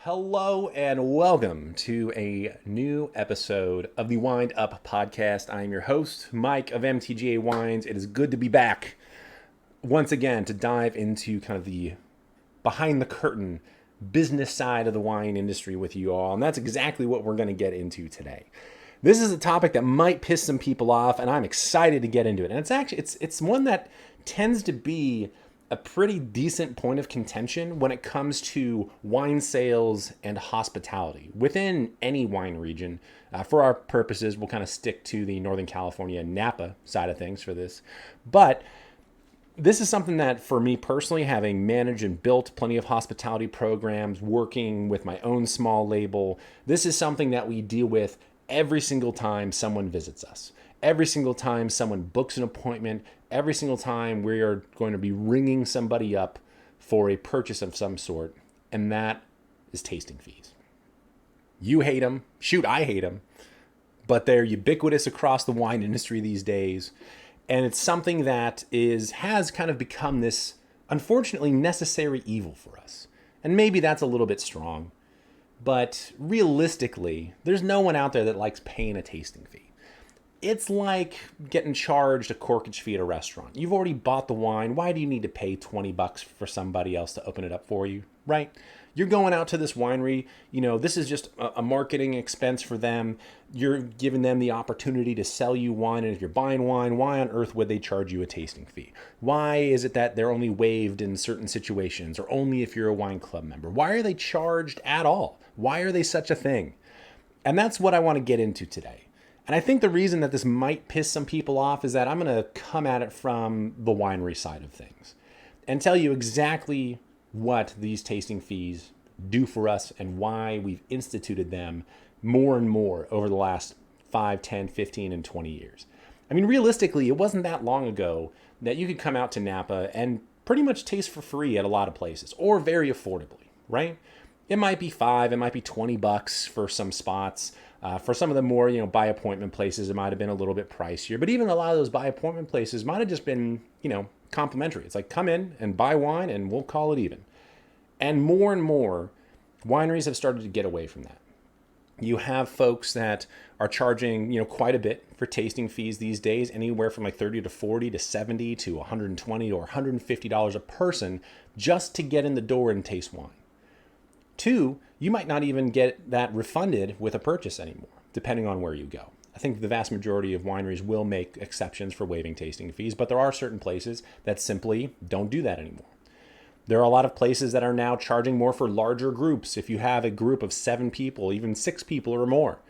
Hello and welcome to a new episode of the Wind Up Podcast. I am your host, Mike of MTGA Wines. It is good to be back once again to dive into kind of the behind the curtain business side of the wine industry with you all. And that's exactly what we're going to get into today. This is a topic that might piss some people off, and I'm excited to get into it. And it's one that tends to be a pretty decent point of contention when it comes to wine sales and hospitality within any wine region. For our purposes, we'll kind of stick to the Northern California Napa side of things for this. But this is something that, for me personally, having managed and built plenty of hospitality programs, working with my own small label, this is something that we deal with every single time someone visits us. Every single time someone books an appointment, every single time we are going to be ringing somebody up for a purchase of some sort, and that is tasting fees. You hate them. Shoot, I hate them. But they're ubiquitous across the wine industry these days. And it's something that has kind of become this, unfortunately, necessary evil for us. And maybe that's a little bit strong. But realistically, there's no one out there that likes paying a tasting fee. It's like getting charged a corkage fee at a restaurant. You've already bought the wine. Why do you need to pay $20 for somebody else to open it up for you, right? You're going out to this winery. This is just a marketing expense for them. You're giving them the opportunity to sell you wine. And if you're buying wine, why on earth would they charge you a tasting fee? Why is it that they're only waived in certain situations or only if you're a wine club member? Why are they charged at all? Why are they such a thing? And that's what I want to get into today. And I think the reason that this might piss some people off is that I'm going to come at it from the winery side of things and tell you exactly what these tasting fees do for us and why we've instituted them more and more over the last 5, 10, 15, and 20 years. I mean, realistically, it wasn't that long ago that you could come out to Napa and pretty much taste for free at a lot of places or very affordably, right? It might be $5, it might be $20 for some spots. For some of the more, by appointment places, it might have been a little bit pricier. But even a lot of those by appointment places might have just been, complimentary. It's like, come in and buy wine and we'll call it even. And more, wineries have started to get away from that. You have folks that are charging, quite a bit for tasting fees these days, anywhere from like $30 to $40 to $70 to $120 or $150 a person just to get in the door and taste wine. 2, you might not even get that refunded with a purchase anymore, depending on where you go. I think the vast majority of wineries will make exceptions for waiving tasting fees, but there are certain places that simply don't do that anymore. There are a lot of places that are now charging more for larger groups. If you have a group of 7 people, even 6 people or more,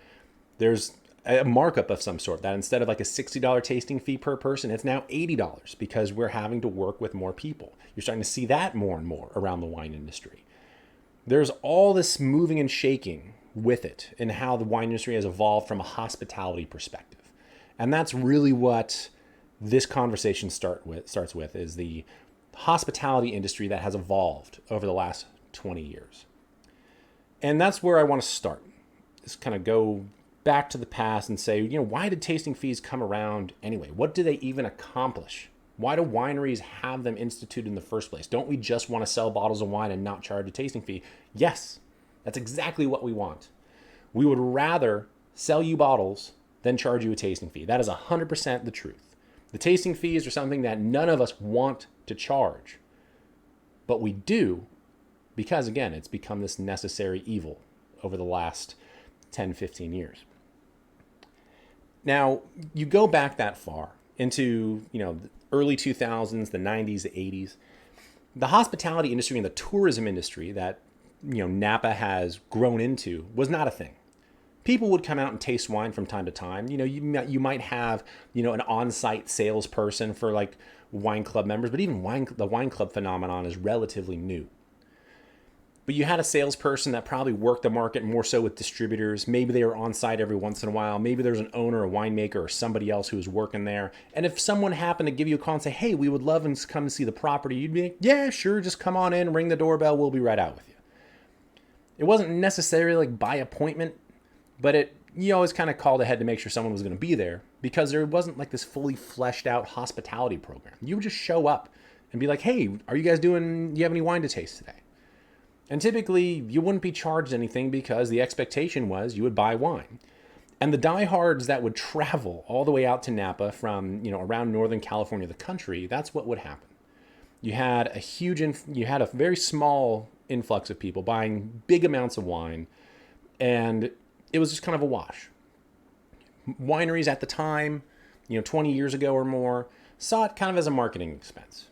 there's a markup of some sort that instead of like a $60 tasting fee per person, it's now $80 because we're having to work with more people. You're starting to see that more and more around the wine industry. There's all this moving and shaking with it and how the wine industry has evolved from a hospitality perspective. And that's really what this conversation starts with is the hospitality industry that has evolved over the last 20 years. And that's where I want to start. Just kind of go back to the past and say, why did tasting fees come around anyway? What do they even accomplish? Why do wineries have them instituted in the first place? Don't we just want to sell bottles of wine and not charge a tasting fee? Yes, that's exactly what we want. We would rather sell you bottles than charge you a tasting fee. That is 100% the truth. The tasting fees are something that none of us want to charge. But we do because, again, it's become this necessary evil over the last 10, 15 years. Now, you go back that far into, the early 2000s, the 90s, the 80s. The hospitality industry and the tourism industry that, Napa has grown into was not a thing. People would come out and taste wine from time to time. You might have, an on-site salesperson for like wine club members, but even the wine club phenomenon is relatively new. But you had a salesperson that probably worked the market more so with distributors. Maybe they were on site every once in a while. Maybe there's an owner, a winemaker, or somebody else who was working there. And if someone happened to give you a call and say, hey, we would love to come and see the property, you'd be like, yeah, sure, just come on in, ring the doorbell, we'll be right out with you. It wasn't necessarily like by appointment, but you always kind of called ahead to make sure someone was going to be there because there wasn't like this fully fleshed out hospitality program. You would just show up and be like, hey, do you have any wine to taste today? And typically, you wouldn't be charged anything because the expectation was you would buy wine. And the diehards that would travel all the way out to Napa from, around Northern California, the country, that's what would happen. You had a very small influx of people buying big amounts of wine, and it was just kind of a wash. Wineries at the time, 20 years ago or more, saw it kind of as a marketing expense.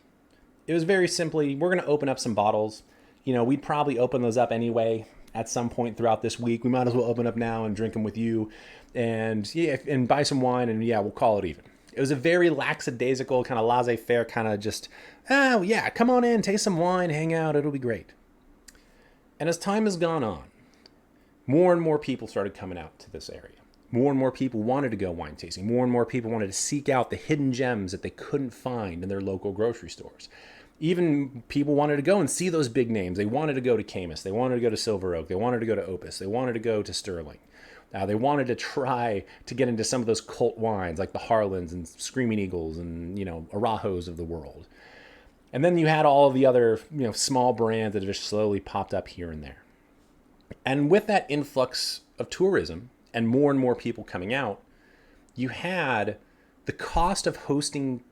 It was very simply, we're going to open up some bottles. We'd probably open those up anyway at some point throughout this week. We might as well open up now and drink them with you and buy some wine, and we'll call it even. It was a very lackadaisical, kind of laissez-faire, kind of just, oh yeah, come on in, taste some wine, hang out, it'll be great. And as time has gone on, more and more people started coming out to this area. More and more people wanted to go wine tasting. More and more people wanted to seek out the hidden gems that they couldn't find in their local grocery stores. Even people wanted to go and see those big names. They wanted to go to Caymus. They wanted to go to Silver Oak. They wanted to go to Opus. They wanted to go to Sterling. They wanted to try to get into some of those cult wines like the Harlans and Screaming Eagles and, Arajos of the world. And then you had all of the other, small brands that have just slowly popped up here and there. And with that influx of tourism and more people coming out, you had the cost of hosting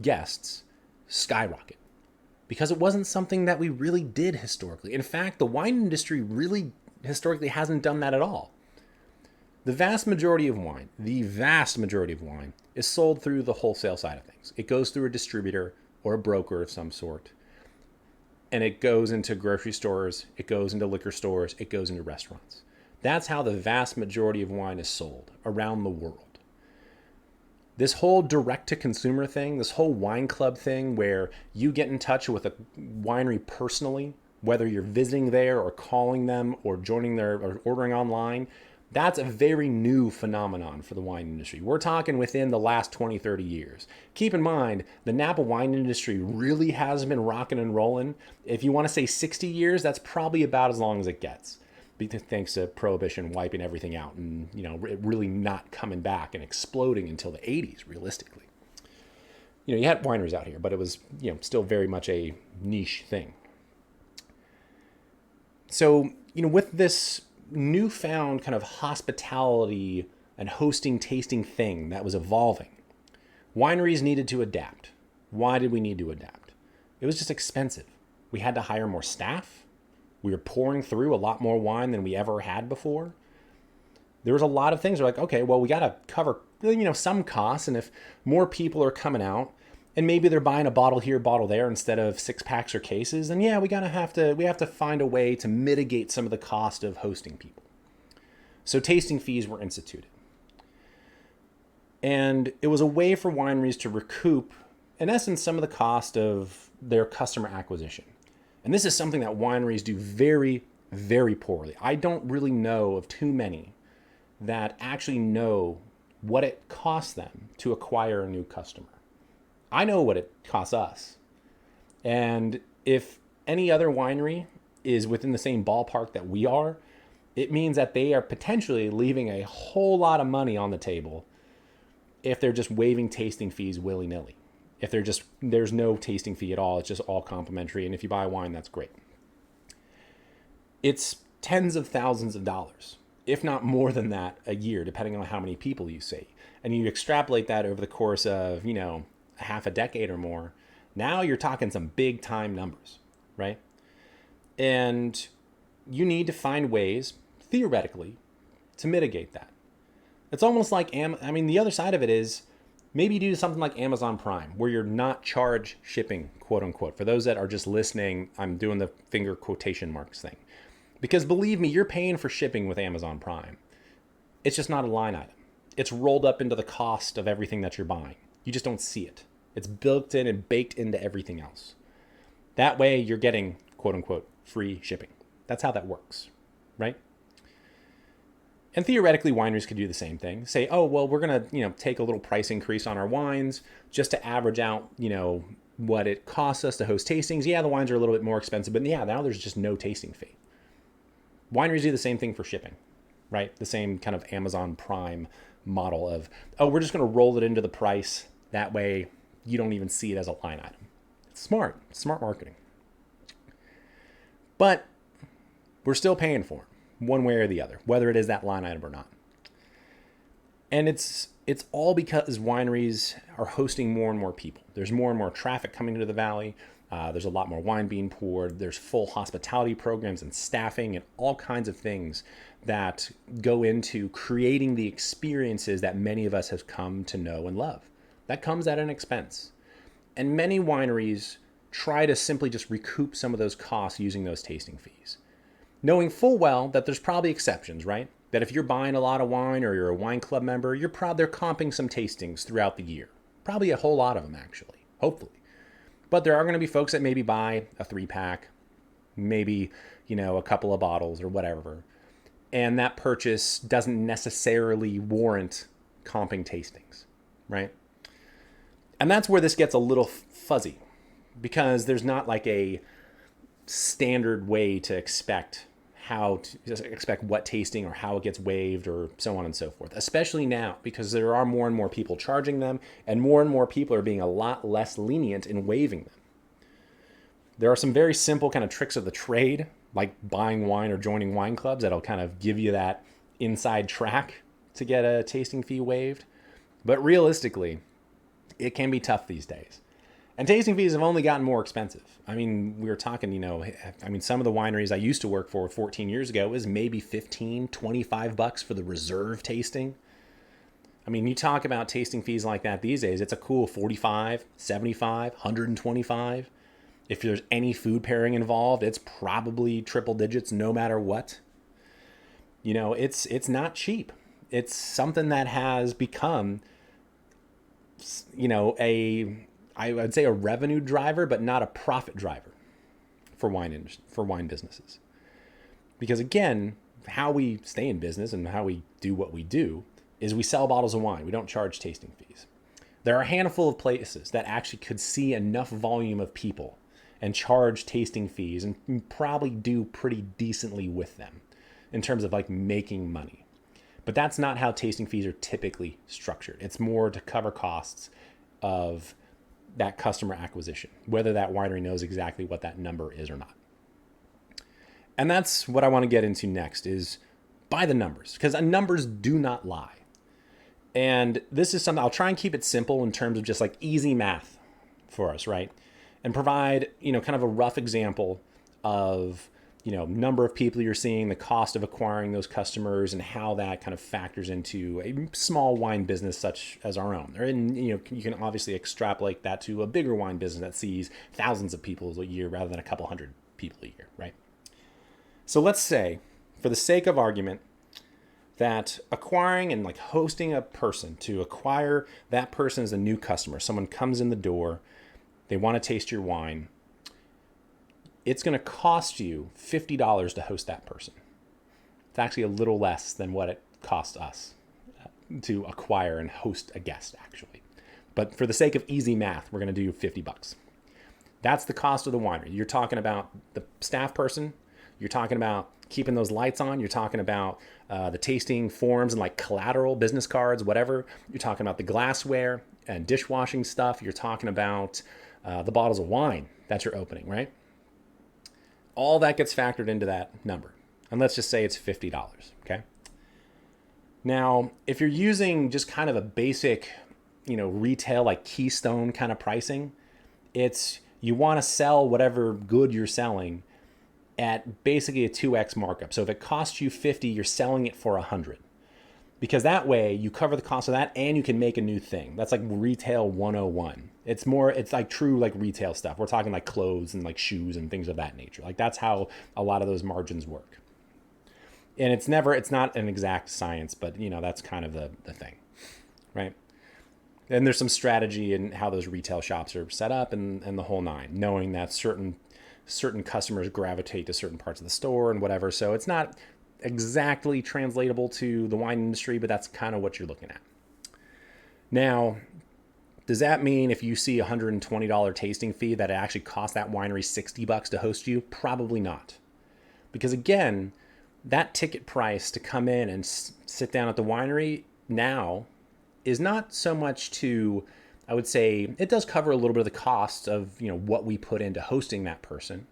guests skyrocket because it wasn't something that we really did historically. In fact, the wine industry really historically hasn't done that at all. The vast majority of wine is sold through the wholesale side of things. It goes through a distributor or a broker of some sort, and it goes into grocery stores, it goes into liquor stores, it goes into restaurants. That's how the vast majority of wine is sold around the world. This whole direct-to-consumer thing, this whole wine club thing where you get in touch with a winery personally, whether you're visiting there or calling them or joining their or ordering online, that's a very new phenomenon for the wine industry. We're talking within the last 20, 30 years. Keep in mind, the Napa wine industry really has been rocking and rolling. If you want to say 60 years, that's probably about as long as it gets. Thanks to Prohibition wiping everything out and, it really not coming back and exploding until the 80s, realistically. You had wineries out here, but it was, still very much a niche thing. So, with this newfound kind of hospitality and hosting tasting thing that was evolving, wineries needed to adapt. Why did we need to adapt? It was just expensive. We had to hire more staff. We were pouring through a lot more wine than we ever had before. There was a lot of things. We're like, okay, well, we got to cover, some costs. And if more people are coming out and maybe they're buying a bottle here, bottle there instead of 6-packs or cases, then we have to find a way to mitigate some of the cost of hosting people. So tasting fees were instituted. And it was a way for wineries to recoup, in essence, some of the cost of their customer acquisition. And this is something that wineries do very, very poorly. I don't really know of too many that actually know what it costs them to acquire a new customer. I know what it costs us. And if any other winery is within the same ballpark that we are, it means that they are potentially leaving a whole lot of money on the table if they're just waiving tasting fees willy-nilly. If there's no tasting fee at all, it's just all complimentary. And if you buy wine, that's great. It's tens of thousands of dollars, if not more than that, a year, depending on how many people you see. And you extrapolate that over the course of, a half a decade or more. Now you're talking some big time numbers, right? And you need to find ways, theoretically, to mitigate that. It's almost like, the other side of it is, maybe you do something like Amazon Prime, where you're not charged shipping, quote unquote. For those that are just listening, I'm doing the finger quotation marks thing. Because believe me, you're paying for shipping with Amazon Prime. It's just not a line item. It's rolled up into the cost of everything that you're buying. You just don't see it. It's built in and baked into everything else. That way you're getting, quote unquote, free shipping. That's how that works, right? And theoretically, wineries could do the same thing. Say, oh, well, we're going to, take a little price increase on our wines just to average out, what it costs us to host tastings. Yeah, the wines are a little bit more expensive, but now there's just no tasting fee. Wineries do the same thing for shipping, right? The same kind of Amazon Prime model of, oh, we're just going to roll it into the price. That way you don't even see it as a line item. It's smart marketing. But we're still paying for them one way or the other, whether it is that line item or not. And it's all because wineries are hosting more and more people. There's more and more traffic coming into the valley. There's a lot more wine being poured. There's full hospitality programs and staffing and all kinds of things that go into creating the experiences that many of us have come to know and love. That comes at an expense. And many wineries try to simply just recoup some of those costs using those tasting fees, knowing full well that there's probably exceptions, right? That if you're buying a lot of wine or you're a wine club member, they're comping some tastings throughout the year. Probably a whole lot of them, actually, hopefully. But there are going to be folks that maybe buy a 3-pack, maybe, a couple of bottles or whatever. And that purchase doesn't necessarily warrant comping tastings, right? And that's where this gets a little fuzzy, because there's not like a standard way to expect what tasting or how it gets waived or so on and so forth, especially now because there are more and more people charging them and more people are being a lot less lenient in waiving them. There are some very simple kind of tricks of the trade, like buying wine or joining wine clubs, that'll kind of give you that inside track to get a tasting fee waived. But realistically, it can be tough these days. And tasting fees have only gotten more expensive. I mean, we were talking, some of the wineries I used to work for 14 years ago was maybe $15, $25 for the reserve tasting. I mean, you talk about tasting fees like that these days, it's a cool $45, $75, $125. If there's any food pairing involved, it's probably triple digits no matter what. It's not cheap. It's something that has become, I would say a revenue driver, but not a profit driver for wine businesses. Because again, how we stay in business and how we do what we do is we sell bottles of wine. We don't charge tasting fees. There are a handful of places that actually could see enough volume of people and charge tasting fees and probably do pretty decently with them in terms of like making money. But that's not how tasting fees are typically structured. It's more to cover costs of that customer acquisition, whether that winery knows exactly what that number is or not. And that's what I want to get into next is by the numbers, because numbers do not lie. And this is something I'll try and keep it simple in terms of just like easy math for us, right? And provide, kind of a rough example of, number of people you're seeing, the cost of acquiring those customers, and how that kind of factors into a small wine business such as our own. And, you can obviously extrapolate that to a bigger wine business that sees thousands of people a year rather than a couple hundred people a year, right? So let's say, for the sake of argument, that acquiring and like hosting a person to acquire that person as a new customer, someone comes in the door, they want to taste your wine, it's going to cost you $50 to host that person. It's actually a little less than what it costs us to acquire and host a guest, actually. But for the sake of easy math, we're going to do $50. That's the cost of the winery. You're talking about the staff person. You're talking about keeping those lights on. You're talking about the tasting forms and like collateral, business cards, whatever. You're talking about the glassware and dishwashing stuff. You're talking about the bottles of wine that you're opening, right? All that gets factored into that number. And let's just say it's $50, okay? Now, if you're using just kind of a basic, retail like Keystone kind of pricing, it's you want to sell whatever good you're selling at basically a 2x markup. So if it costs you 50, you're selling it for 100. Because that way you cover the cost of that and you can make a new thing. That's like retail 101. It's like true like retail stuff. We're talking like clothes and like shoes and things of that nature. Like that's how a lot of those margins work. And it's not an exact science, but that's kind of the thing, right? And there's some strategy in how those retail shops are set up and the whole nine, knowing that certain customers gravitate to certain parts of the store and whatever. So it's not exactly translatable to the wine industry, but that's kind of what you're looking at. Now, does that mean if you see a $120 tasting fee that it actually costs that winery $60 to host you? Probably not. Because again, that ticket price to come in and sit down at the winery now is not so much to, I would say, it does cover a little bit of the cost of, what we put into hosting that person,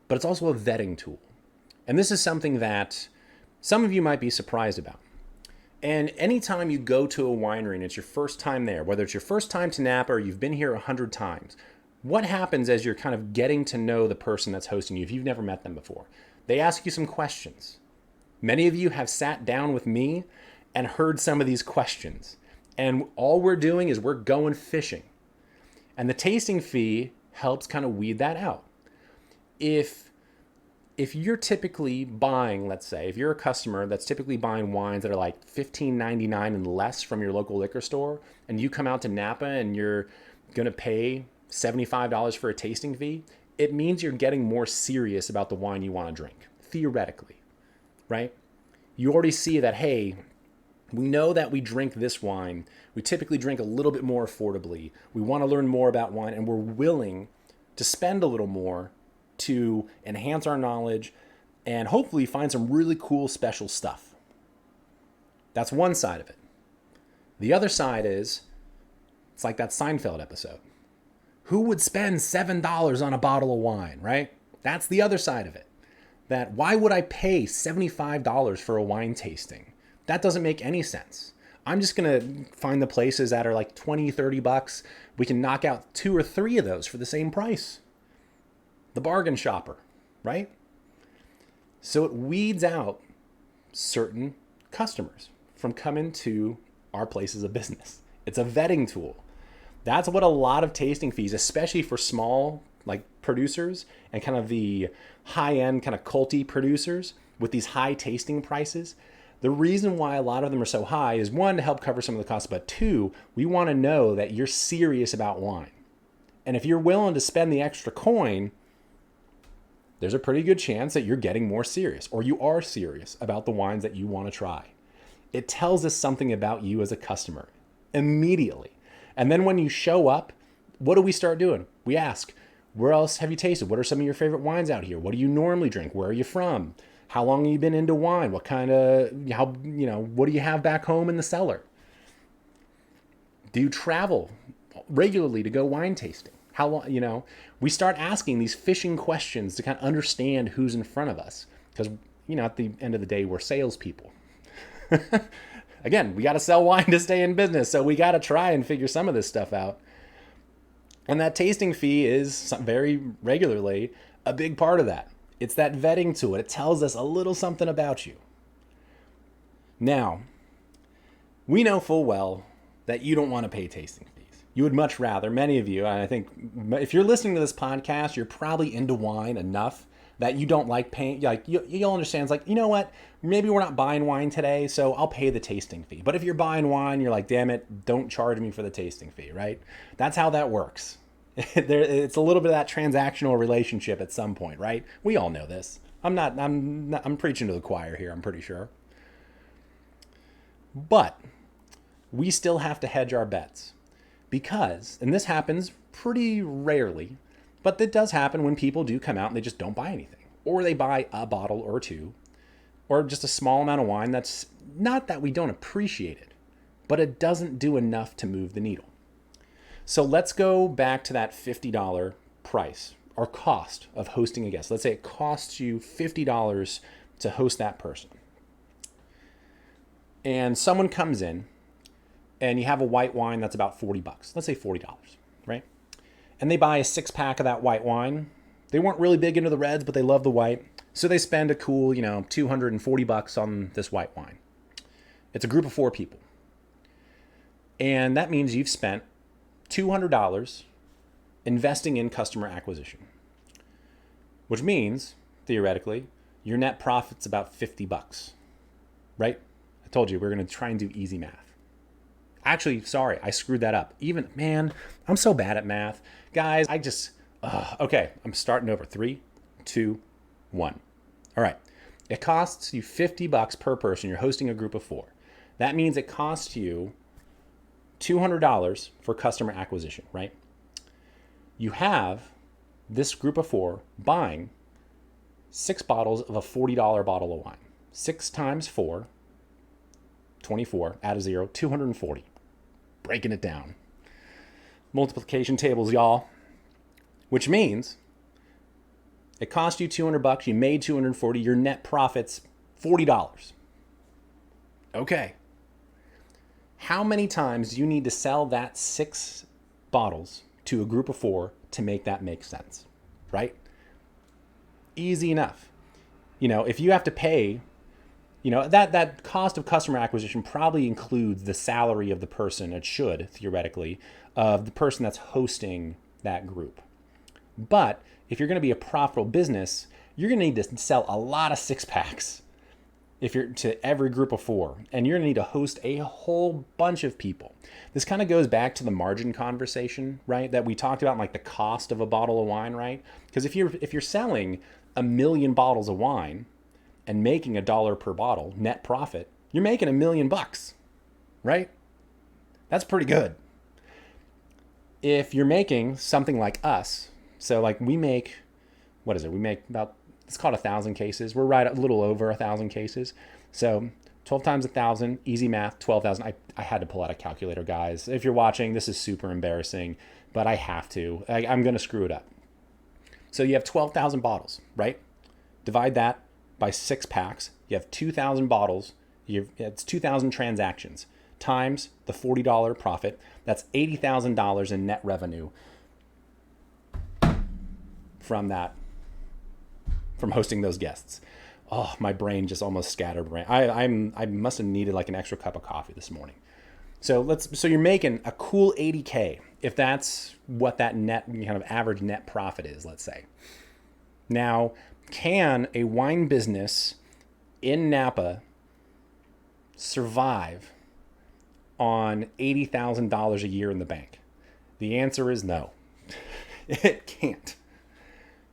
but it's also a vetting tool. And this is something that some of you might be surprised about. And anytime you go to a winery and it's your first time there, whether it's your first time to Napa or you've been here 100 times, what happens as you're kind of getting to know the person that's hosting you if you've never met them before? They ask you some questions. Many of you have sat down with me and heard some of these questions. And all we're doing is we're going fishing. And the tasting fee helps kind of weed that out. If you're typically buying, let's say, if you're a customer that's typically buying wines that are like $15.99 and less from your local liquor store, and you come out to Napa and you're going to pay $75 for a tasting fee, it means you're getting more serious about the wine you want to drink, theoretically, right? You already see that, hey, we know that we drink this wine. We typically drink a little bit more affordably. We want to learn more about wine, and we're willing to spend a little more to enhance our knowledge and hopefully find some really cool special stuff. That's one side of it. The other side is, it's like that Seinfeld episode. Who would spend $7 on a bottle of wine, right? That's the other side of it. That why would I pay $75 for a wine tasting? That doesn't make any sense. I'm just going to find the places that are like 20, 30 bucks. We can knock out 2 or 3 of those for the same price. The bargain shopper, right? So it weeds out certain customers from coming to our places of business. It's a vetting tool. That's what a lot of tasting fees, especially for small like producers and kind of the high-end kind of culty producers with these high tasting prices. The reason why a lot of them are so high is, one, to help cover some of the costs, but two, we want to know that you're serious about wine. And if you're willing to spend the extra coin, there's a pretty good chance that you're getting more serious, or you are serious about the wines that you want to try. It tells us something about you as a customer immediately. And then when you show up, what do we start doing? We ask, where else have you tasted? What are some of your favorite wines out here? What do you normally drink? Where are you from? How long have you been into wine? What do you have back home in the cellar? Do you travel regularly to go wine tasting? How long, we start asking these fishing questions to kind of understand who's in front of us. Because, at the end of the day, we're salespeople. Again, we got to sell wine to stay in business. So we got to try and figure some of this stuff out. And that tasting fee is very regularly a big part of that. It's that vetting tool. It tells us a little something about you. Now, we know full well that you don't want to pay tasting fees. You would much rather, many of you, and I think if you're listening to this podcast, you're probably into wine enough that you don't like paying, like you'll understand, it's like, you know what, maybe we're not buying wine today, so I'll pay the tasting fee. But if you're buying wine, you're like, damn it, don't charge me for the tasting fee, right? That's how that works. It's a little bit of that transactional relationship at some point, right? We all know this. I'm preaching to the choir here, I'm pretty sure. But we still have to hedge our bets because, and this happens pretty rarely, but it does happen when people do come out and they just don't buy anything, or they buy a bottle or two, or just a small amount of wine that's not that we don't appreciate it, but it doesn't do enough to move the needle. So let's go back to that $50 price or cost of hosting a guest. Let's say it costs you $50 to host that person. And someone comes in and you have a white wine that's about 40 bucks. Let's say $40, right? And they buy a 6-pack of that white wine. They weren't really big into the reds, but they love the white. So they spend a cool, $240 on this white wine. It's a group of 4 people. And that means you've spent $200 investing in customer acquisition, which means, theoretically, your net profit's about $50, right? I told you we're going to try and do easy math. Actually, sorry, I screwed that up. I'm so bad at math. Guys, okay, I'm starting over. 3, 2, 1. All right. It costs you $50 per person. You're hosting a group of 4. That means it costs you $200 for customer acquisition, right? You have this group of 4 buying 6 bottles of a $40 bottle of wine. 6 times 4, 24, add a 0, 240. Breaking it down. Multiplication tables, y'all. Which means It cost you $200, you made $240, your net profit's $40. Okay. How many times do you need to sell that 6 bottles to a group of 4 to make that make sense? Right? Easy enough. If you have to pay, that cost of customer acquisition probably includes the salary of the person, it should, theoretically, of the person that's hosting that group. But if you're going to be a profitable business, you're going to need to sell a lot of 6-packs if you're to every group of 4, and you're going to need to host a whole bunch of people. This kind of goes back to the margin conversation, right? That we talked about, like the cost of a bottle of wine, right? Because if you're selling 1 million bottles of wine and making $1 per bottle net profit, you're making $1 million, right? That's pretty good. If you're making something like us, so like we make, what is it? We make about, it's called 1,000 cases. We're right a little over 1,000 cases. So 12 times 1,000, easy math, 12,000. I had to pull out a calculator, guys. If you're watching, this is super embarrassing, but I have to. I'm going to screw it up. So you have 12,000 bottles, right? Divide that by 6 packs. You have 2,000 bottles. It's 2,000 transactions times the $40 profit. That's $80,000 in net revenue from hosting those guests. Oh, my brain just almost scattered. I must have needed like an extra cup of coffee this morning. So you're making a cool 80K if that's what that net kind of average net profit is, let's say. Now, can a wine business in Napa survive on $80,000 a year in the bank? The answer is no. It can't.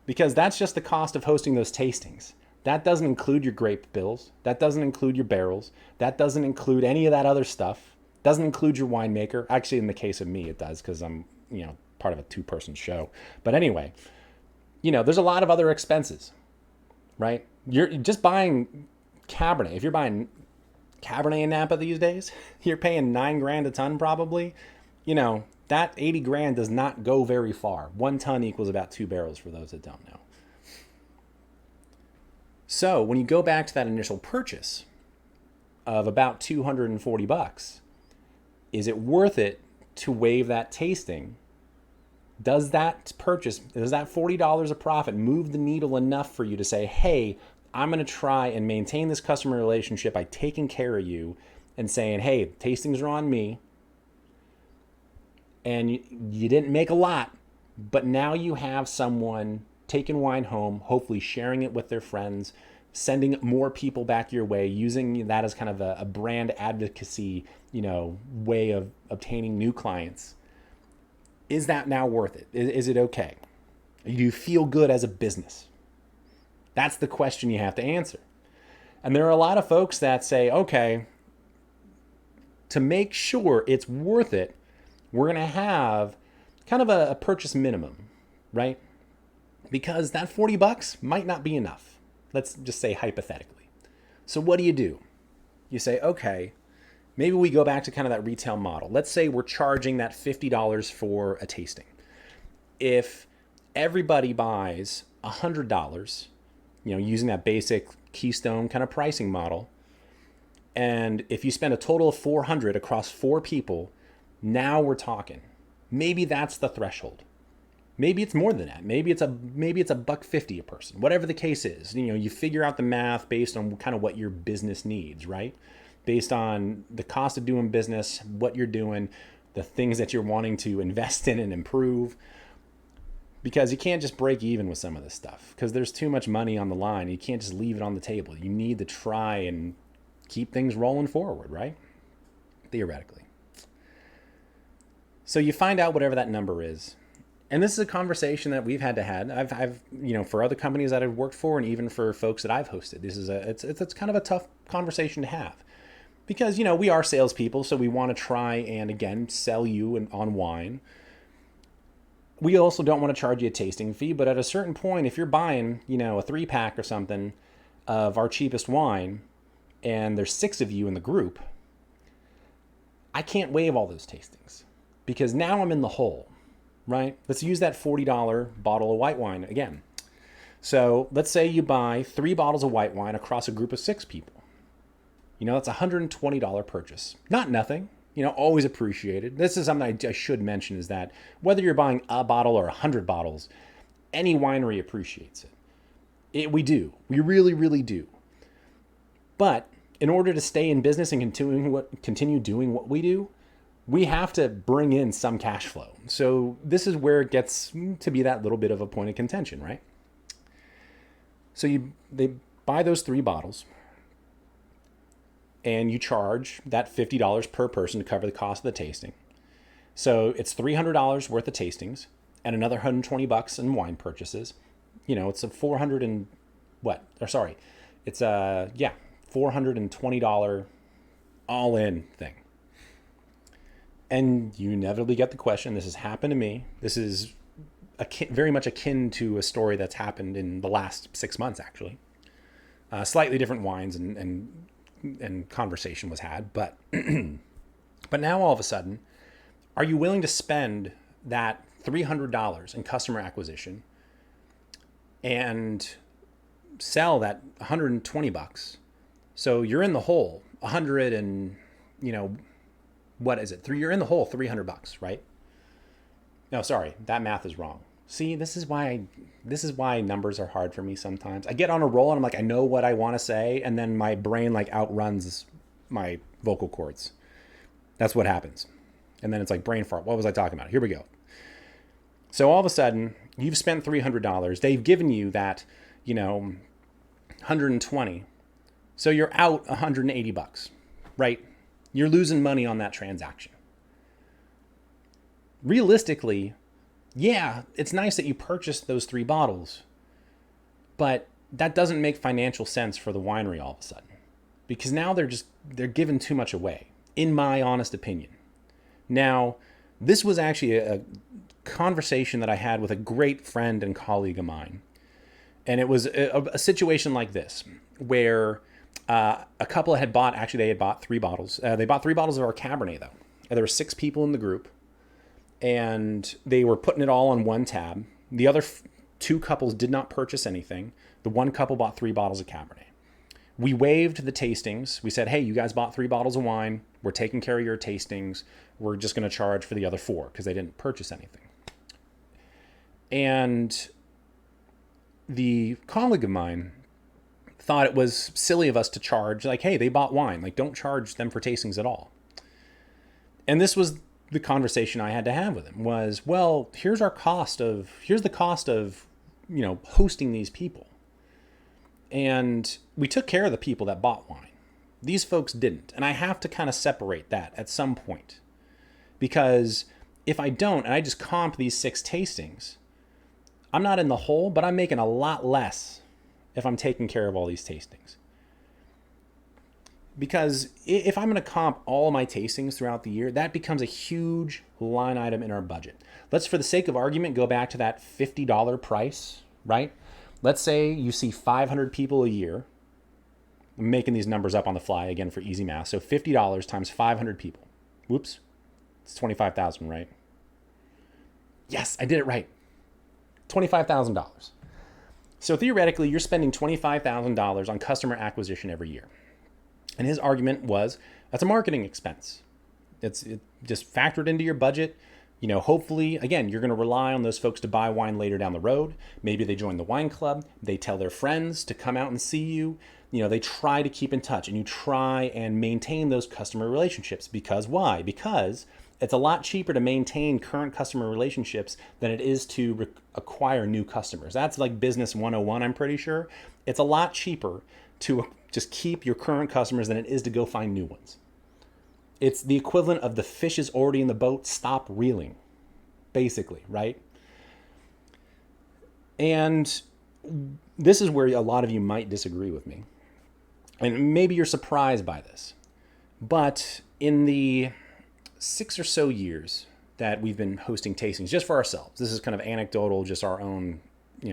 Because that's just the cost of hosting those tastings. That doesn't include your grape bills. That doesn't include your barrels. That doesn't include any of that other stuff. Doesn't include your winemaker. Actually, in the case of me, it does because I'm, part of a 2-person show. But anyway, there's a lot of other expenses, right? You're just buying Cabernet. If you're buying Cabernet in Napa these days, you're paying $9,000 a ton probably. That $80,000 does not go very far. 1 ton equals about 2 barrels for those that don't know. So when you go back to that initial purchase of about $240, is it worth it to waive that tasting? Does that $40 of profit move the needle enough for you to say, hey, I'm going to try and maintain this customer relationship by taking care of you and saying, hey, tastings are on me. And you didn't make a lot, but now you have someone taking wine home, hopefully sharing it with their friends, sending more people back your way, using that as kind of a brand advocacy, way of obtaining new clients. Is that now worth it? Is it okay? Do you feel good as a business? That's the question you have to answer. And there are a lot of folks that say, okay, to make sure it's worth it, we're going to have kind of a purchase minimum, right? Because that $40 might not be enough. Let's just say hypothetically. So what do? You say, okay, maybe we go back to kind of that retail model. Let's say we're charging that $50 for a tasting. If everybody buys $100, using that basic Keystone kind of pricing model, and if you spend a total of $400 across 4 people, now we're talking. Maybe that's the threshold. Maybe it's more than that. Maybe it's $150 a person. Whatever the case is, you figure out the math based on kind of what your business needs, right? Based on the cost of doing business, what you're doing, the things that you're wanting to invest in and improve. Because you can't just break even with some of this stuff because there's too much money on the line. You can't just leave it on the table. You need to try and keep things rolling forward, right? Theoretically. So you find out whatever that number is. And this is a conversation that we've had to have. I've for other companies that I've worked for and even for folks that I've hosted, it's kind of a tough conversation to have. Because, we are salespeople, so we want to try and, again, sell you on wine. We also don't want to charge you a tasting fee, but at a certain point, if you're buying, a 3-pack or something of our cheapest wine, and there's 6 of you in the group, I can't waive all those tastings because now I'm in the hole, right? Let's use that $40 bottle of white wine again. So let's say you buy 3 bottles of white wine across a group of 6 people. That's a $120 purchase. Not nothing. Always appreciated. This is something I should mention, is that whether you're buying a bottle or 100 bottles, any winery appreciates it. We do. We really, really do. But in order to stay in business and continue doing what we do, we have to bring in some cash flow. So this is where it gets to be that little bit of a point of contention, right? So they buy those 3 bottles, and you charge that $50 per person to cover the cost of the tasting. So it's $300 worth of tastings and another $120 in wine purchases. It's a $420 all in thing. And you inevitably get the question, this has happened to me. This is very much akin to a story that's happened in the last 6 months, actually. Slightly different wines and conversation was had, but but now all of a sudden, are you willing to spend that $300 in customer acquisition and sell that $120? So you're in the hole 100 and what is it? You're in the hole $300, right? No, sorry, that math is wrong. See, this is why numbers are hard for me sometimes. I get on a roll and I'm like, I know what I want to say, and then my brain outruns my vocal cords. That's what happens. And then it's like brain fart. What was I talking about? Here we go. So all of a sudden, you've spent $300. They've given you that, 120. So you're out $180, right? You're losing money on that transaction. Realistically, yeah, it's nice that you purchased those 3 bottles, but that doesn't make financial sense for the winery all of a sudden, because now they're giving too much away, in my honest opinion. Now, this was actually a conversation that I had with a great friend and colleague of mine, and it was a situation like this, where a couple they had bought 3 bottles. They bought 3 bottles of our Cabernet, though. There were 6 people in the group, and they were putting it all on one tab. The other 2 couples did not purchase anything. The one couple bought 3 bottles of Cabernet. We waived the tastings. We said, hey, you guys bought 3 bottles of wine. We're taking care of your tastings. We're just going to charge for the other 4 because they didn't purchase anything. And the colleague of mine thought it was silly of us to charge, hey, they bought wine. Don't charge them for tastings at all. And this was the conversation I had to have with him was, well, here's the cost of, hosting these people. And we took care of the people that bought wine. These folks didn't. And I have to kind of separate that at some point, because if I don't, and I just comp these 6 tastings, I'm not in the hole, but I'm making a lot less if I'm taking care of all these tastings. Because if I'm going to comp all my tastings throughout the year, that becomes a huge line item in our budget. Let's, for the sake of argument, go back to that $50 price, right? Let's say you see 500 people a year. I'm making these numbers up on the fly again for easy math. So $50 times 500 people. Whoops. It's $25,000, right? Yes, I did it right. $25,000. So theoretically, you're spending $25,000 on customer acquisition every year. And his argument was, that's a marketing expense. It just factored into your budget. Hopefully, again, you're going to rely on those folks to buy wine later down the road. Maybe they join the wine club. They tell their friends to come out and see you. They try to keep in touch, and you try and maintain those customer relationships. Because why? Because it's a lot cheaper to maintain current customer relationships than it is to acquire new customers. That's like business 101, I'm pretty sure. It's a lot cheaper to just keep your current customers than it is to go find new ones. It's the equivalent of the fish is already in the boat, stop reeling, basically, right? And this is where a lot of you might disagree with me. And maybe you're surprised by this. But in the 6 or so years that we've been hosting tastings just for ourselves, this is kind of anecdotal, just our own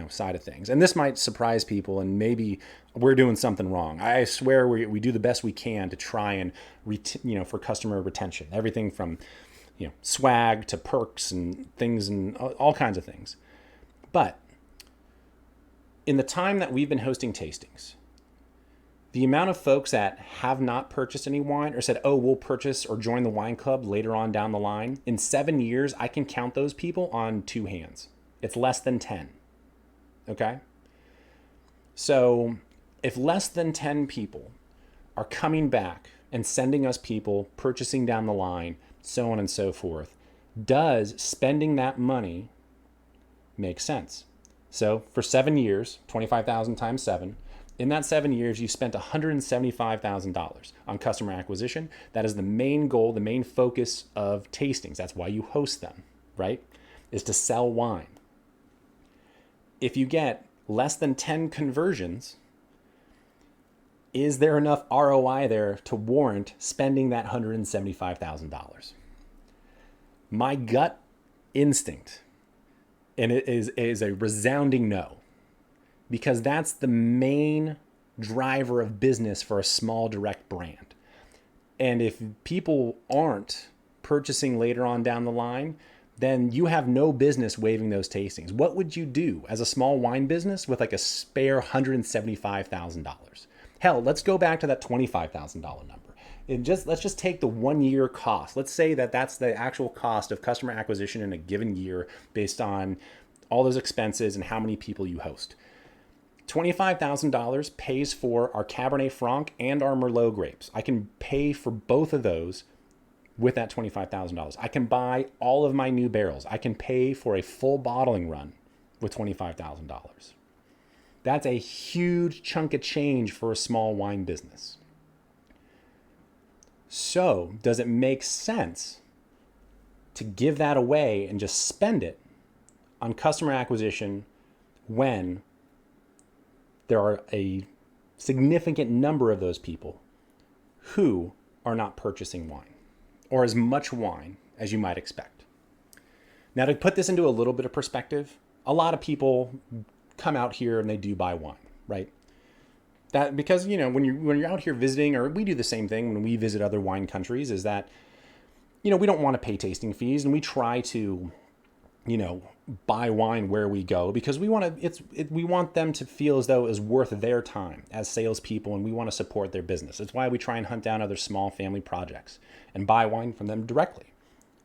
side of things. And this might surprise people, and maybe we're doing something wrong. I swear we do the best we can to try and, for customer retention, everything from, swag to perks and things and all kinds of things. But In the time that we've been hosting tastings, the amount of folks that have not purchased any wine or said, oh, we'll purchase or join the wine club later on down the line, in 7 years, I can count those people on 2 hands. It's less than 10. Okay? So if less than 10 people are coming back and sending us people, purchasing down the line, so on and so forth, does spending that money make sense? So for 7 years, 25,000 times 7, in that 7 years, you spent $175,000 on customer acquisition. That is the main goal, the main focus of tastings. That's why you host them, right? Is to sell wine. If you get less than 10 conversions, is there enough ROI there to warrant spending that $175,000? My gut instinct, and it is a resounding no, because that's the main driver of business for a small direct brand. And if people aren't purchasing later on down the line, then you have no business waiving those tastings. What would you do as a small wine business with like a spare $175,000? Hell, let's go back to that $25,000 number. Let's just take the 1 year cost. Let's say that that's the actual cost of customer acquisition in a given year based on all those expenses and how many people you host. $25,000 pays for our Cabernet Franc and our Merlot grapes. I can pay for both of those with that $25,000. I can buy all of my new barrels. I can pay for a full bottling run with $25,000. That's a huge chunk of change for a small wine business. So, does it make sense to give that away and just spend it on customer acquisition when there are a significant number of those people who are not purchasing wine or as much wine as you might expect? Now, to put this into a little bit of perspective, a lot of people come out here and they do buy wine, right? That because, when you're out here visiting, or we do the same thing when we visit other wine countries, is that, we don't want to pay tasting fees, and we try to, buy wine where we go because we want them to feel as though it is worth their time as salespeople, and we want to support their business. That's why we try and hunt down other small family projects and buy wine from them directly,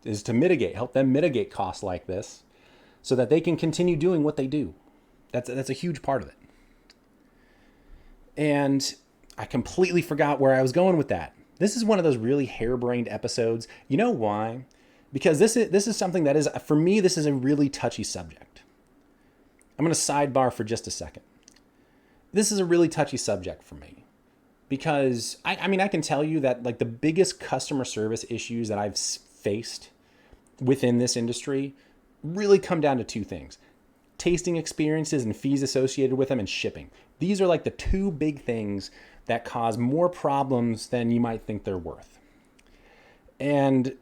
is to help them mitigate costs like this so that they can continue doing what they do. That's a huge part of it. And I completely forgot where I was going with that. This is one of those really harebrained episodes. You know why? Because this is something that is, for me, this is a really touchy subject. I'm going to sidebar for just a second. This is a really touchy subject for me because I can tell you that like the biggest customer service issues that I've faced within this industry really come down to 2 things: tasting experiences and fees associated with them, and shipping. These are like the 2 big things that cause more problems than you might think they're worth. And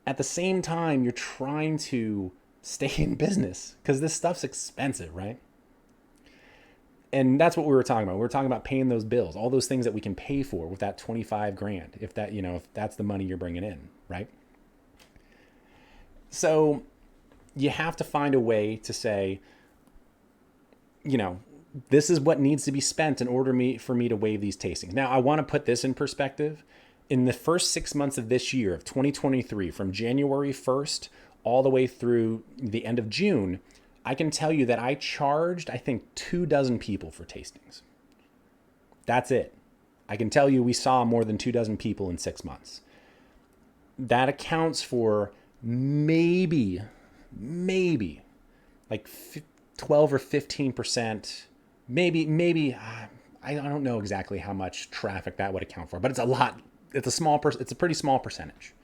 at the same time, you're trying to stay in business because this stuff's expensive, right? And that's what we were talking about. We were talking about paying those bills, all those things that we can pay for with that 25 grand, if that's the money you're bringing in, right? So you have to find a way to say, this is what needs to be spent in order for me to waive these tastings. Now, I want to put this in perspective. In the first 6 months of this year, of 2023, from January 1st all the way through the end of June, I can tell you that I charged, I think, 24 people for tastings. That's it. I can tell you we saw more than 24 people in 6 months. That accounts for maybe like 12 or 15%, maybe, I don't know exactly how much traffic that would account for, but it's a lot. It's a pretty small percentage.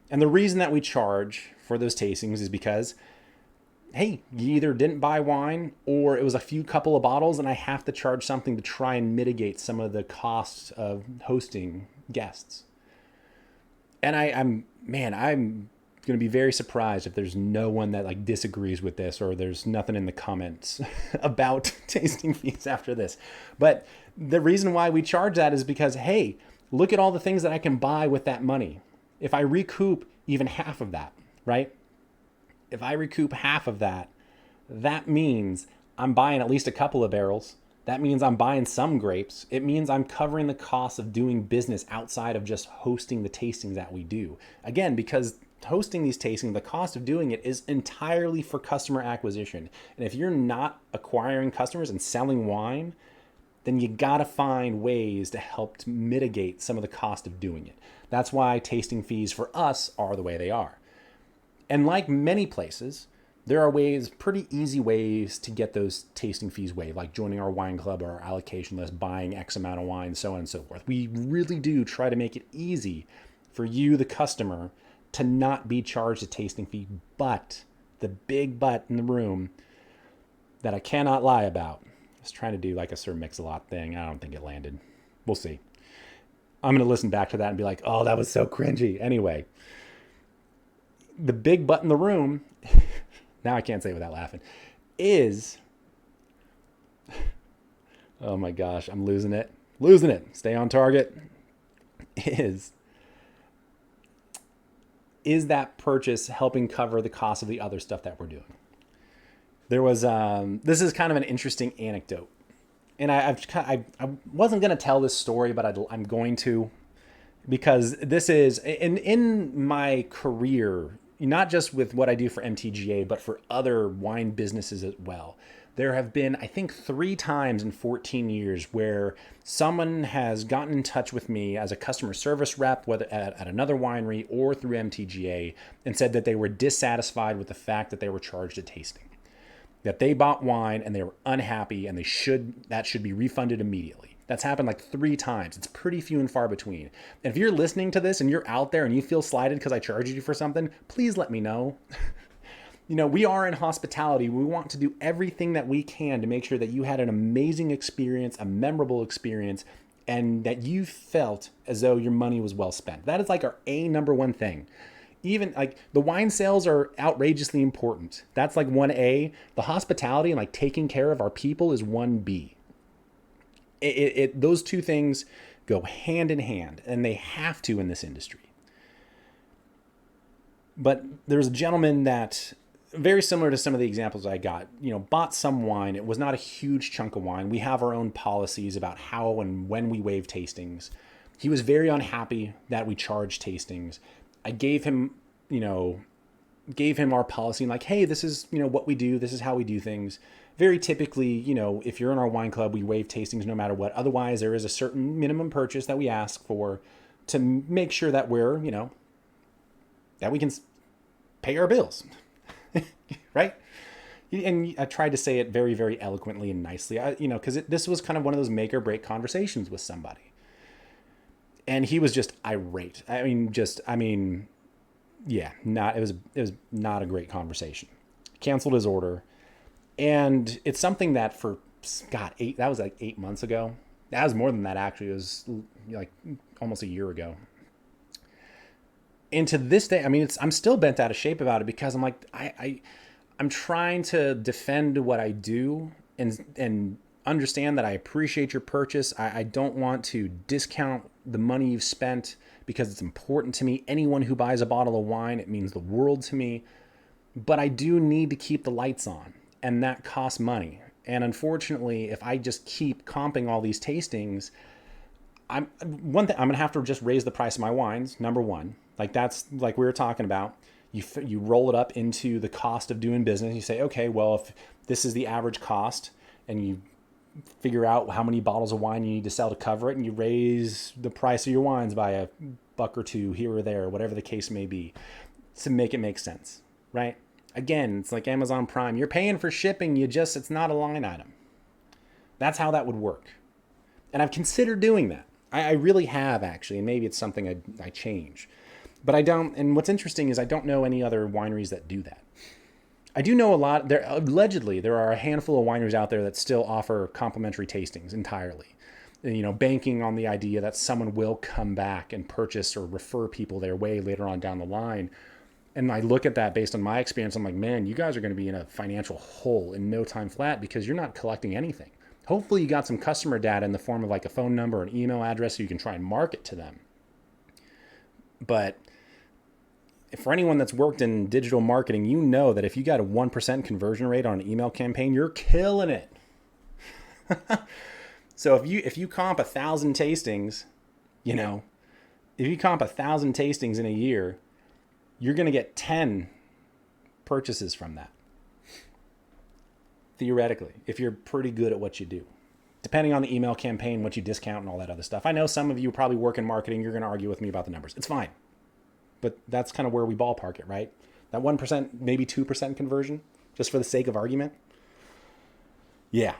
And the reason that we charge for those tastings is because, hey, you either didn't buy wine or it was a couple of bottles, and I have to charge something to try and mitigate some of the costs of hosting guests. And I'm going to be very surprised if there's no one that like disagrees with this, or there's nothing in the comments about tasting fees after this. But the reason why we charge that is because, hey, look at all the things that I can buy with that money. If I recoup even half of that, right? If I recoup half of that, that means I'm buying at least a couple of barrels. That means I'm buying some grapes. It means I'm covering the cost of doing business outside of just hosting the tastings that we do. Again, because hosting these tastings, the cost of doing it is entirely for customer acquisition. And if you're not acquiring customers and selling wine, then you gotta find ways to help to mitigate some of the cost of doing it. That's why tasting fees for us are the way they are. And like many places, there are ways, pretty easy ways to get those tasting fees waived, like joining our wine club or our allocation list, buying X amount of wine, so on and so forth. We really do try to make it easy for you, the customer, to not be charged a tasting fee. But the big but in the room that I cannot lie about, I was trying to do like a Sir Mix-a-Lot thing. I don't think it landed. We'll see. I'm going to listen back to that and be like, oh, that was so cringy. Anyway, the big but in the room, now I can't say it without laughing, is, oh my gosh, I'm losing it. Stay on target. Is that purchase helping cover the cost of the other stuff that we're doing? There was, this is kind of an interesting anecdote. And I wasn't going to tell this story, but I'm going to, because this is, in my career, not just with what I do for MTGA, but for other wine businesses as well. There have been, I think, 3 times in 14 years where someone has gotten in touch with me as a customer service rep, whether at another winery or through MTGA, and said that they were dissatisfied with the fact that they were charged a tasting. That they bought wine and they were unhappy and that should be refunded immediately. That's happened like 3 times. It's pretty few and far between. And if you're listening to this and you're out there and you feel slighted because I charged you for something, please let me know. We are in hospitality. We want to do everything that we can to make sure that you had an amazing experience, a memorable experience, and that you felt as though your money was well spent. That is like our number one thing. Even like the wine sales are outrageously important. That's like 1A. The hospitality and like taking care of our people is 1B. Those two things go hand in hand, and they have to in this industry. But there's a gentleman that, very similar to some of the examples I got, bought some wine. It was not a huge chunk of wine. We have our own policies about how and when we waive tastings. He was very unhappy that we charge tastings. I gave him our policy and like, hey, this is, what we do. This is how we do things. Very typically, if you're in our wine club, we waive tastings no matter what. Otherwise, there is a certain minimum purchase that we ask for to make sure that we're, that we can pay our bills, right? And I tried to say it very, very eloquently and nicely, because this was kind of one of those make or break conversations with somebody. And he was just irate. It was not a great conversation. Canceled his order. And it's something that that was like 8 months ago. That was more than that, actually. It was like almost a year ago. And to this day, I'm still bent out of shape about it, because I'm like, I'm trying to defend what I do and understand that I appreciate your purchase. I don't want to discount the money you've spent because it's important to me. Anyone who buys a bottle of wine, it means the world to me. But I do need to keep the lights on, and that costs money. And unfortunately, if I just keep comping all these tastings, I'm going to have to just raise the price of my wines, number one. Like that's like we were talking about. You roll it up into the cost of doing business. You say, okay, well, if this is the average cost, and you figure out how many bottles of wine you need to sell to cover it, and you raise the price of your wines by $1 or $2 here or there, whatever the case may be, to make it make sense, right? Again, it's like Amazon Prime. You're paying for shipping, it's not a line item. That's how that would work. And I've considered doing that. I really have, actually, and maybe it's something I change. But I don't, and what's interesting is I don't know any other wineries that do that. I do know a lot. Allegedly, there are a handful of wineries out there that still offer complimentary tastings entirely. Banking on the idea that someone will come back and purchase or refer people their way later on down the line. And I look at that based on my experience. I'm like, man, you guys are going to be in a financial hole in no time flat, because you're not collecting anything. Hopefully you got some customer data in the form of like a phone number or an email address so you can try and market to them. But for anyone that's worked in digital marketing, you know that if you got a 1% conversion rate on an email campaign, you're killing it. So if you comp 1,000 tastings, you know, if you comp 1,000 tastings in a year, you're going to get 10 purchases from that. Theoretically, if you're pretty good at what you do, depending on the email campaign, what you discount and all that other stuff. I know some of you probably work in marketing. You're going to argue with me about the numbers. It's fine. But that's kind of where we ballpark it, right? That 1%, maybe 2% conversion, just for the sake of argument. Yeah.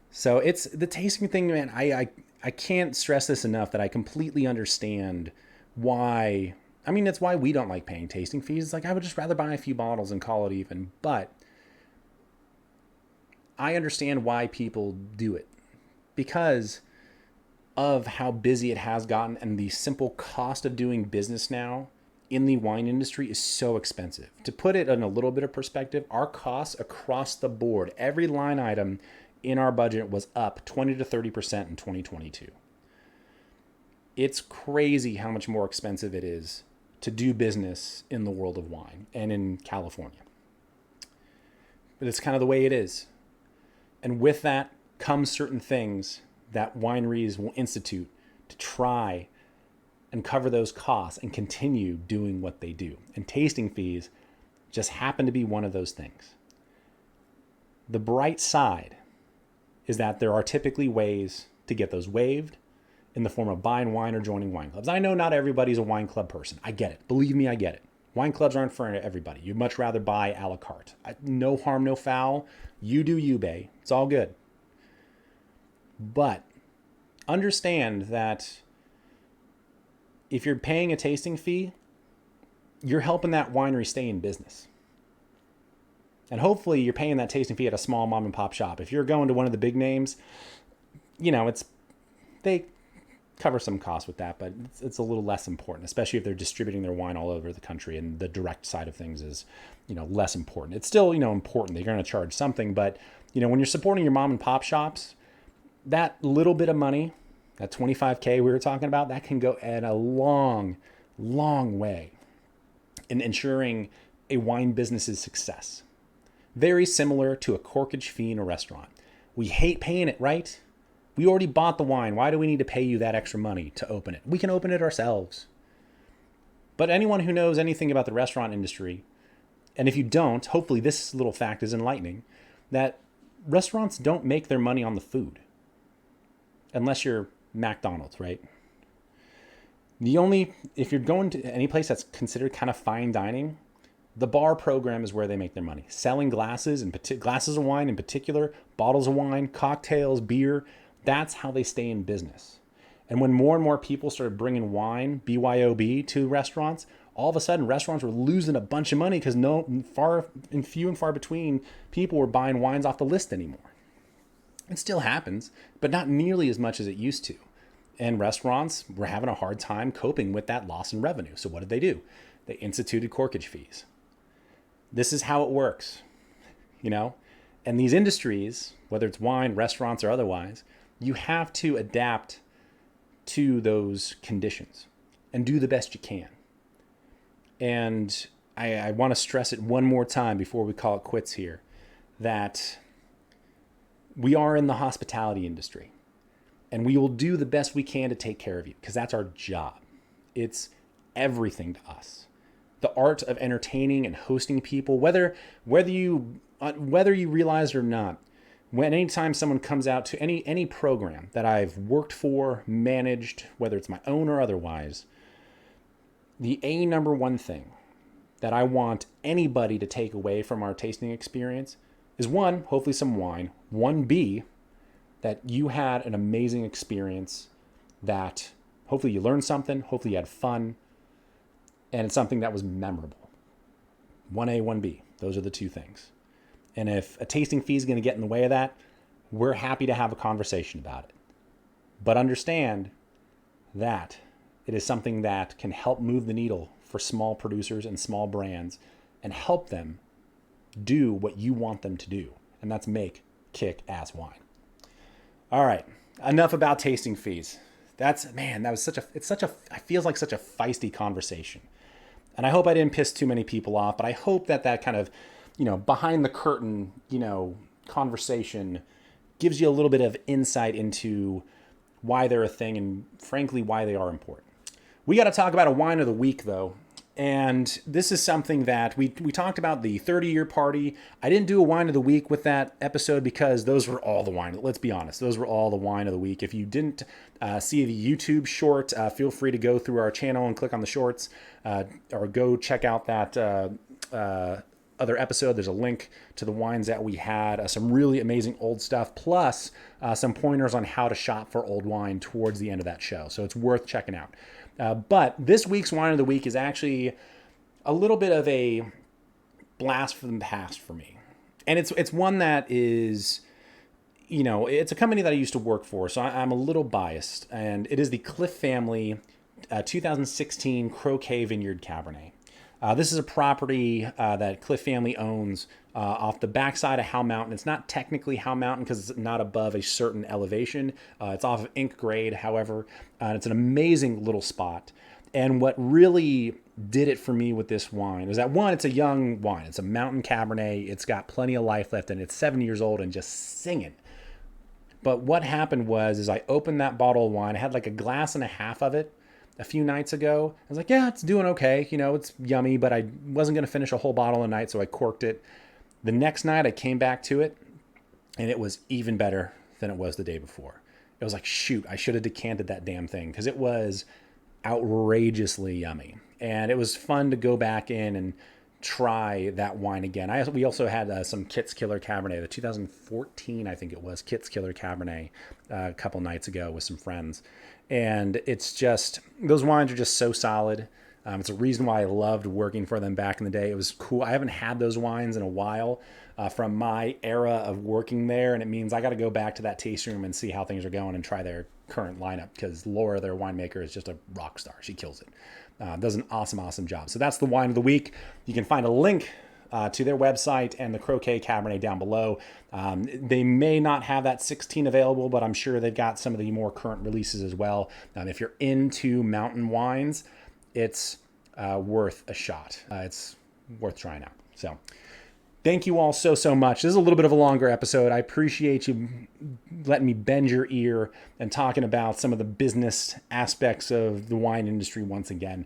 So it's the tasting thing, man. I can't stress this enough that I completely understand why. I mean, that's why we don't like paying tasting fees. It's like, I would just rather buy a few bottles and call it even. But I understand why people do it, because of how busy it has gotten, and the simple cost of doing business now in the wine industry is so expensive. To put it in a little bit of perspective, our costs across the board, every line item in our budget was up 20 to 30% in 2022. It's crazy how much more expensive it is to do business in the world of wine and in California. But it's kind of the way it is. And with that comes certain things that wineries will institute to try and cover those costs and continue doing what they do. And tasting fees just happen to be one of those things. The bright side is that there are typically ways to get those waived in the form of buying wine or joining wine clubs. I know not everybody's a wine club person. I get it. Believe me, I get it. Wine clubs aren't for everybody. You'd much rather buy a la carte. No harm, no foul. You do you, bae. It's all good. But understand that if you're paying a tasting fee, you're helping that winery stay in business. And hopefully you're paying that tasting fee at a small mom and pop shop. If you're going to one of the big names, you know, they cover some costs with that, but it's a little less important, especially if they're distributing their wine all over the country and the direct side of things is, you know, less important. It's still, you know, important. They're going to charge something, but, you know, when you're supporting your mom and pop shops, that little bit of money, that $25K we were talking about, that can go at a long, long way in ensuring a wine business's success. Very similar to a corkage fee in a restaurant. We hate paying it, right? We already bought the wine. Why do we need to pay you that extra money to open it? We can open it ourselves. But anyone who knows anything about the restaurant industry, and if you don't, hopefully this little fact is enlightening, that restaurants don't make their money on the food. Unless you're McDonald's, right? If you're going to any place that's considered kind of fine dining, the bar program is where they make their money. Selling glasses, glasses of wine in particular, bottles of wine, cocktails, beer, that's how they stay in business. And when more and more people started bringing wine, BYOB, to restaurants, all of a sudden restaurants were losing a bunch of money because few and far between people were buying wines off the list anymore. It still happens, but not nearly as much as it used to. And restaurants were having a hard time coping with that loss in revenue. So what did they do? They instituted corkage fees. This is how it works, you know? And these industries, whether it's wine, restaurants, or otherwise, you have to adapt to those conditions and do the best you can. And I want to stress it one more time before we call it quits here, that we are in the hospitality industry and we will do the best we can to take care of you because that's our job. It's everything to us. The art of entertaining and hosting people, whether you realize it or not, anytime someone comes out to any program that I've worked for, managed, whether it's my own or otherwise, the number one thing that I want anybody to take away from our tasting experience is one, hopefully some wine. 1B, that you had an amazing experience, that hopefully you learned something, hopefully you had fun, and it's something that was memorable. 1A, 1B, those are the two things. And if a tasting fee is going to get in the way of that, we're happy to have a conversation about it. But understand that it is something that can help move the needle for small producers and small brands and help them do what you want them to do. And that's make kick-ass wine. All right, enough about tasting fees. It feels like such a feisty conversation. And I hope I didn't piss too many people off, but I hope that that kind of, behind the curtain, conversation gives you a little bit of insight into why they're a thing and frankly why they are important. We got to talk about a wine of the week though. And this is something that we talked about the 30-year party. I didn't do a wine of the week with that episode because those were all the wine. Let's be honest. Those were all the wine of the week. If you didn't see the YouTube short, feel free to go through our channel and click on the shorts or go check out that other episode. There's a link to the wines that we had, some really amazing old stuff, plus some pointers on how to shop for old wine towards the end of that show. So it's worth checking out. But this week's wine of the week is actually a little bit of a blast from the past for me. And it's one that is, it's a company that I used to work for, so I'm a little biased. And it is the Clif family 2016 Croquet Vineyard Cabernet. This is a property that Clif family owns off the backside of Howe Mountain. It's not technically Howe Mountain because it's not above a certain elevation. It's off of Ink Grade, however. It's an amazing little spot. And what really did it for me with this wine is that, one, it's a young wine. It's a mountain Cabernet. It's got plenty of life left, and it's 7 years old and just singing. But what happened was I opened that bottle of wine. I had like a glass and a half of it a few nights ago. I was like, yeah, it's doing okay. It's yummy, but I wasn't going to finish a whole bottle a night, so I corked it. The next night I came back to it, and it was even better than it was the day before. It was like, shoot, I should have decanted that damn thing because it was outrageously yummy. And it was fun to go back in and try that wine again. We also had some Kit's Killer Cabernet, the 2014, I think it was, Kit's Killer Cabernet a couple nights ago with some friends. And it's just, those wines are just so solid. It's a reason why I loved working for them back in the day. It was cool. I haven't had those wines in a while from my era of working there. And it means I got to go back to that tasting room and see how things are going and try their current lineup because Laura, their winemaker, is just a rock star. She kills it. Does an awesome job. So that's the wine of the week. You can find a link to their website and the Croquet Cabernet down below. They may not have that 16 available, but I'm sure they've got some of the more current releases as well. If you're into mountain wines, it's worth a shot. It's worth trying out. So thank you all so much. This is a little bit of a longer episode. I appreciate you letting me bend your ear and talking about some of the business aspects of the wine industry once again.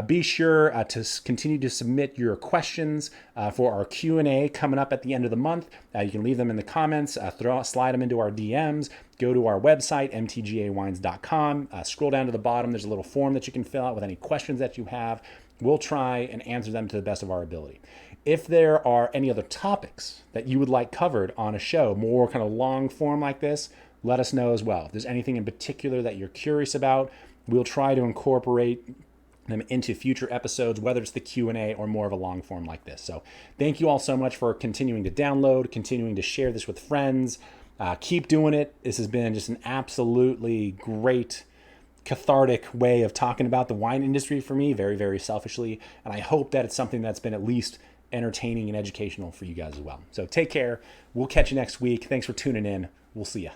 Be sure to continue to submit your questions for our Q&A coming up at the end of the month. You can leave them in the comments, slide them into our DMs, go to our website, mtgawines.com, scroll down to the bottom. There's a little form that you can fill out with any questions that you have. We'll try and answer them to the best of our ability. If there are any other topics that you would like covered on a show, more kind of long form like this, let us know as well. If there's anything in particular that you're curious about, we'll try to incorporate them into future episodes, whether it's the Q&A or more of a long form like this. So thank you all so much for continuing to download, continuing to share this with friends. Keep doing it. This has been just an absolutely great cathartic way of talking about the wine industry for me, very selfishly. And I hope that it's something that's been at least entertaining and educational for you guys as well. So take care. We'll catch you next week. Thanks for tuning in. We'll see ya.